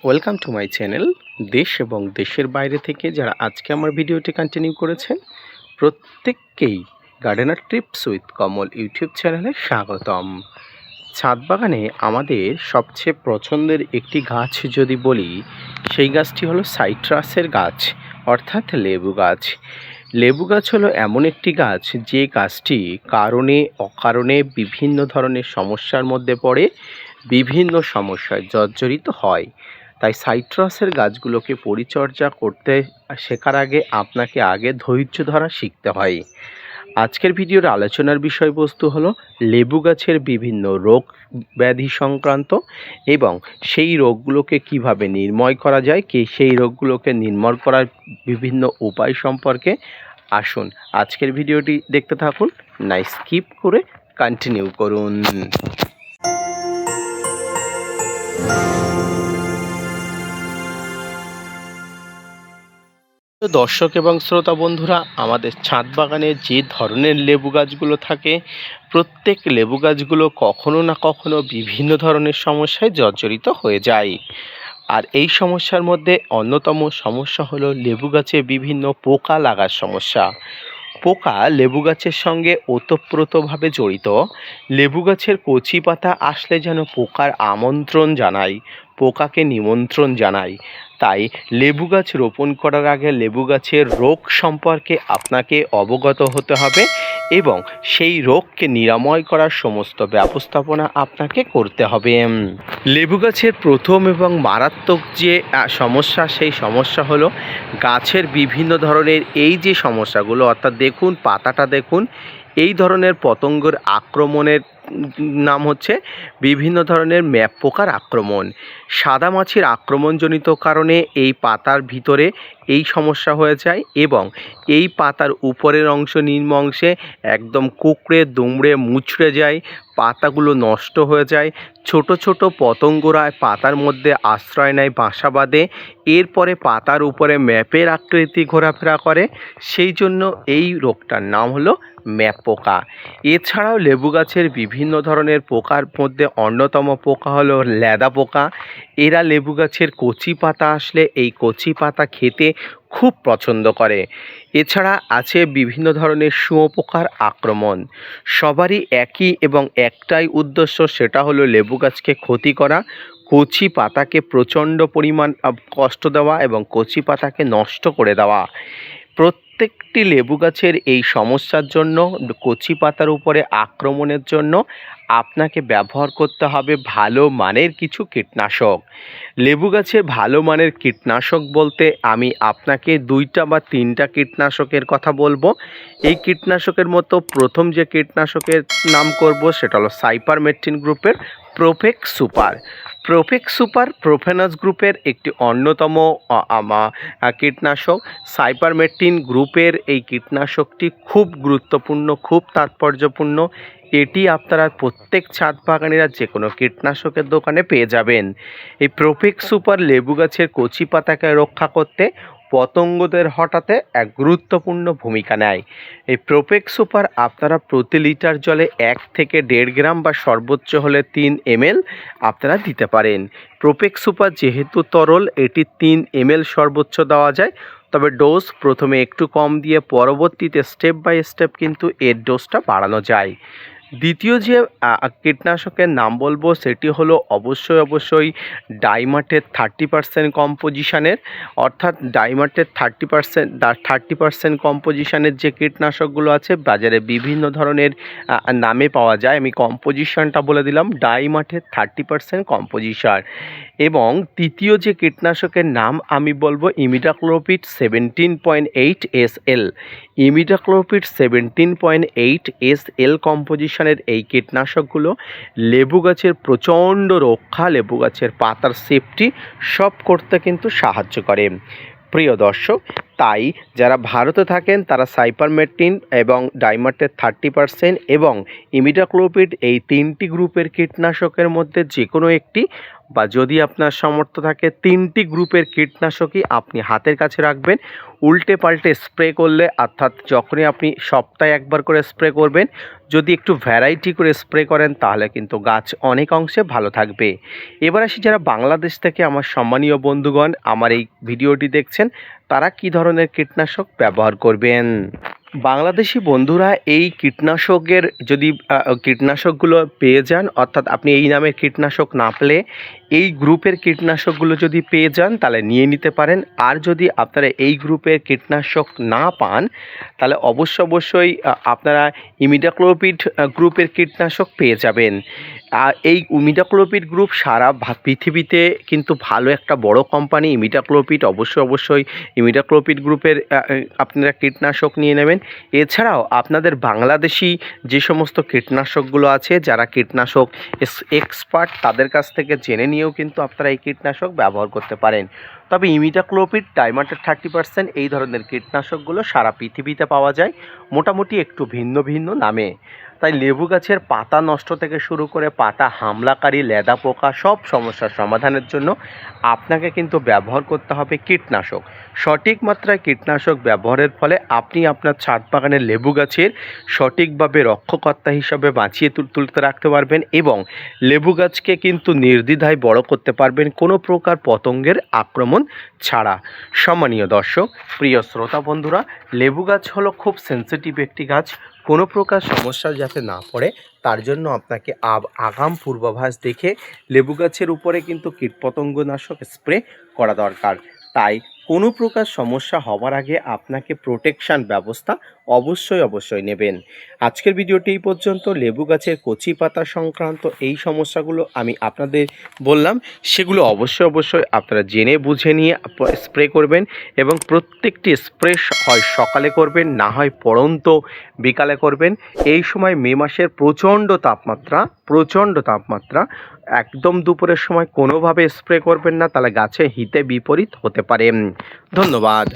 Welcome to my channel. দেশ এবং দেশের বাইরে থেকে যারা আজকে আমার ভিডিওটি কন্টিনিউ করেছেন প্রত্যেককেই gardener TRIPS with Kamal YouTube চ্যানেলে স্বাগতম। ছাদ বাগানে আমাদের সবচেয়ে পছন্দের একটি গাছ যদি বলি, সেই গাছটি হলো সাইট্রাসের গাছ, অর্থাৎ লেবু গাছ। লেবু গাছ হলো এমন একটি গাছ যে গাছটি কারণে অকারণে বিভিন্ন ধরনের সমস্যার মধ্যে পড়ে, বিভিন্ন সমস্যায় জর্জরিত হয়। তাই সাইট্রাসের গাছগুলোকে পরিচর্যা করতে শেখার আগে আপনাকে আগে ধৈর্য ধরা শিখতে হয়। আজকের ভিডিওর আলোচনার বিষয়বস্তু হলো লেবু গাছের বিভিন্ন রোগ ব্যাধি সংক্রান্ত এবং সেই রোগগুলোকে কিভাবে নির্মূল করা যায়, সেই রোগগুলোকে নির্মূল করার বিভিন্ন উপায় সম্পর্কে। আসুন আজকের ভিডিওটি দেখতে থাকুন, না স্কিপ করে কন্টিনিউ করুন। দর্শক এবং শ্রোতা বন্ধুরা, আমাদের ছাদ বাগানে যে ধরনের লেবু গাছগুলো থাকে, প্রত্যেক লেবু গাছগুলো কখনো না কখনো বিভিন্ন ধরনের সমস্যায় জর্জরিত হয়ে যায়। আর এই সমস্যার মধ্যে অন্যতম সমস্যা হলো লেবু গাছে বিভিন্ন পোকা লাগার সমস্যা। পোকা লেবু গাছের সঙ্গে ওতপ্রোতভাবে জড়িত। লেবু গাছের কচি পাতা আসলে যেন পোকার আমন্ত্রণ জানায়, পোকাকে নিমন্ত্রণ জানায়। তাই লেবু গাছ রোপণ করার আগে লেবু গাছের রোগ সম্পর্কে আপনাকে অবগত হতে হবে এবং সেই রোগকে নিরাময় করার সমস্ত ব্যবস্থাপনা আপনাকে করতে হবে। লেবু গাছের প্রথম এবং মারাত্মক যে সমস্যা, সেই সমস্যা হলো গাছের বিভিন্ন ধরনের এই যে সমস্যাগুলো, অর্থাৎ দেখুন পাতাটা দেখুন, এই ধরনের পতঙ্গের আক্রমণের নাম হচ্ছে বিভিন্ন ধরনের ম্যাপ পোকার আক্রমণ। সাদা মাছির আক্রমণজনিত কারণে এই পাতার ভিতরে এই সমস্যা হয়ে যায় এবং এই পাতার উপরের অংশ নিম্ন অংশে একদম কুঁকড়ে দুমড়ে মুচড়ে যায়, পাতাগুলো নষ্ট হয়ে যায়, ছোট ছোট পতঙ্গরা পাতার মধ্যে আশ্রয় নেয়, বাসা বাঁধে, এরপরে পাতার উপরে ম্যাপের আকৃতি ঘোরাফেরা করে। সেই জন্য এই রোগটার নাম হলো ম্যাপ পোকা। এছাড়াও লেবু গাছের বিভিন্ন ধরনের পোকার মধ্যে অন্যতম পোকা হলো ল্যাদা পোকা। এরা লেবু গাছের কচি পাতা আসলে এই কচি পাতা খেতে খুব পছন্দ করে। এছাড়া আছে বিভিন্ন ধরনের শুঁয়োপোকার আক্রমণ। সবারই একই এবং একটাই উদ্দেশ্য, সেটা হলো লেবু গাছকে ক্ষতি করা, কচি পাতাকে প্রচণ্ড পরিমাণ কষ্ট দেওয়া এবং কচি পাতাকে নষ্ট করে দেওয়া। প্রত্যেকটি লেবু গাছের এই সমস্যার জন্য, কচি পাতার উপরে আক্রমণের জন্য আপনাকে ব্যবহার করতে হবে ভালো মানের কিছু কীটনাশক। লেবু গাছে ভালো মানের কীটনাশক বলতে আমি আপনাকে 2টা বা 3টা কীটনাশকের কথা বলবো। এই কীটনাশকের মতো প্রথম যে কীটনাশকের নাম করব সেটা হলো সাইপারমেথ্রিন গ্রুপের প্রোফেক্স সুপার। প্রোফেক্স সুপার প্রোফেনাস গ্রুপের একটি অন্যতম কীটনাশক। সাইপারমেথ্রিন গ্রুপের এই কীটনাশকটি খুব গুরুত্বপূর্ণ, খুব তাৎপর্যপূর্ণ। এটি আপনারা প্রত্যেক ছাদ বাগানিরা যে কোনো কীটনাশকের দোকানে পেয়ে যাবেন। এই প্রোফেক্স সুপার লেবু গাছের কচি পাতাকে রক্ষা করতে, পতঙ্গদের হটাতে এক গুরুত্বপূর্ণ ভূমিকা নেয়। এই প্রোফেক্স সুপার আপনারা প্রতি লিটার জলে 1 থেকে 1.5 গ্রাম বা সর্বোচ্চ হলে 3 ml আপনারা দিতে পারেন। প্রোফেক্স সুপার যেহেতু তরল, এটি 3 ml সর্বোচ্চ দেওয়া যায়, তবে ডোজ প্রথমে একটু কম দিয়ে পরবর্তীতে স্টেপ বাই স্টেপ কিন্তু এর ডোজটা বাড়ানো যায়। দ্বিতীয় যে কীটনাশকের নাম বলবো সেটি হলো অবশ্যই ডাইমার্টের 30% কম্পোজিশনের, অর্থাৎ ডাইমার্টের 30% কম্পোজিশনের যে কীটনাশকগুলো আছে বাজারে বিভিন্ন ধরনের নামে পাওয়া যায়। আমি কম্পোজিশনটা বলে দিলাম, ডাইমার্টের 30% কম্পোজিশন। এবং তৃতীয় যে কীটনাশকের নাম আমি বলবো ইমিডাক্লোপিড 17.8 SL। ইমিডাক্লোপিড 17.8 SL কম্পোজিশনের এই কীটনাশকগুলো লেবু গাছের প্রচণ্ড রক্ষা, লেবু গাছের পাতার সেফটি সব করতে কিন্তু সাহায্য করে। প্রিয় দর্শক, তাই যারা ভারতে থাকেন তারা সাইপারমেথ্রিন এবং ডাইমার্টের 30% এবং ইমিডাক্লোপিড এই 3টি গ্রুপের কীটনাশকের মধ্যে যে কোনো একটি, বা যদি আপনার সামর্থ্য থাকে 3টি গ্রুপের কীটনাশকই আপনি হাতের কাছে রাখবেন। উল্টে পাল্টে স্প্রে করলে, অর্থাৎ যখনই আপনি সপ্তাহে একবার করে স্প্রে করবেন, যদি একটু ভ্যারাইটি করে স্প্রে করেন তাহলে কিন্তু গাছ অনেক অংশে ভালো থাকবে। এবার আসি যারা বাংলাদেশ থেকে আমার সম্মানীয় বন্ধুগণ আমার এই ভিডিওটি দেখছেন, তারা কি ধরনের কীটনাশক ব্যবহার করবেন। বাংলাদেশি বন্ধুরা এই কীটনাশকের যদি কীটনাশকগুলো পেয়ে যান, অর্থাৎ আপনি এই নামের কীটনাশক না পেলে এই গ্রুপের কীটনাশকগুলো যদি পেয়ে যান তাহলে নিয়ে নিতে পারেন। আর যদি আপনারা এই গ্রুপের কীটনাশক না পান তাহলে অবশ্যই আপনারা ইমিডাক্লোপিড গ্রুপের কীটনাশক পেয়ে যাবেন। আর এই ইমিডাক্লোপিড গ্রুপ সারা পৃথিবীতে কিন্তু ভালো একটা বড় কোম্পানি। ইমিডাক্লোপিড অবশ্যই ইমিডাক্লোপিড গ্রুপের আপনারা কীটনাশক নিয়ে নেবেন। এছাড়াও আপনাদের বাংলাদেশি যে সমস্ত কীটনাশকগুলো আছে, যারা কীটনাশক এক্সপার্ট, তাদের কাছ থেকে জেনে নিয়েও কিন্তু আপনারা এই কীটনাশক ব্যবহার করতে পারেন। তবে ইমিডাক্লোপিড, ডাইমাটের 30% এই ধরনের কীটনাশকগুলো সারা পৃথিবীতে পাওয়া যায়, মোটামুটি একটু ভিন্ন নামে। তাই লেবু গাছের পাতা নষ্ট থেকে শুরু করে পাতা হামলাকারী লেদা পোকা সব সমস্যার সমাধানের জন্য আপনাকে কিন্তু ব্যবহার করতে হবে কীটনাশক। সঠিক মাত্রায় কীটনাশক ব্যবহারের ফলে আপনি আপনার ছাদ বাগানের লেবু গাছের সঠিকভাবে রক্ষকর্তা হিসাবে বাঁচিয়ে তুলতে রাখতে পারবেন এবং লেবু গাছকে কিন্তু নির্দ্বিধায় বড় করতে পারবেন কোনো প্রকার পতঙ্গের আক্রমণ ছাড়া। সম্মানীয় দর্শক, প্রিয় শ্রোতা বন্ধুরা, লেবু গাছ হলো খুব সেন্সিটিভ একটি গাছ। কোনো প্রকার সমস্যা যাতে না পড়ে তার জন্য আপনাকে আগাম পূর্বাভাস দেখে লেবু গাছের উপরে কিন্তু কীটপতঙ্গনাশক স্প্রে করা দরকার। তাই কোনো প্রকার সমস্যা হওয়ার আগে আপনাকে প্রোটেকশান ব্যবস্থা অবশ্যই নেবেন। আজকের ভিডিওটি এই পর্যন্ত। লেবু গাছের কচি পাতা সংক্রান্ত এই সমস্যাগুলো আমি আপনাদের বললাম, সেগুলো অবশ্যই আপনারা জেনে বুঝে নিয়ে স্প্রে করবেন এবং প্রত্যেকটি স্প্রে হয় সকালে করবেন, না হয় পড়ন্ত বিকালে করবেন। এই সময় মে মাসের প্রচণ্ড তাপমাত্রা, একদম দুপুরের সময় কোনোভাবে স্প্রে করবেন না, তাহলে গাছে হিতে বিপরীত হতে পারে। ধন্যবাদ।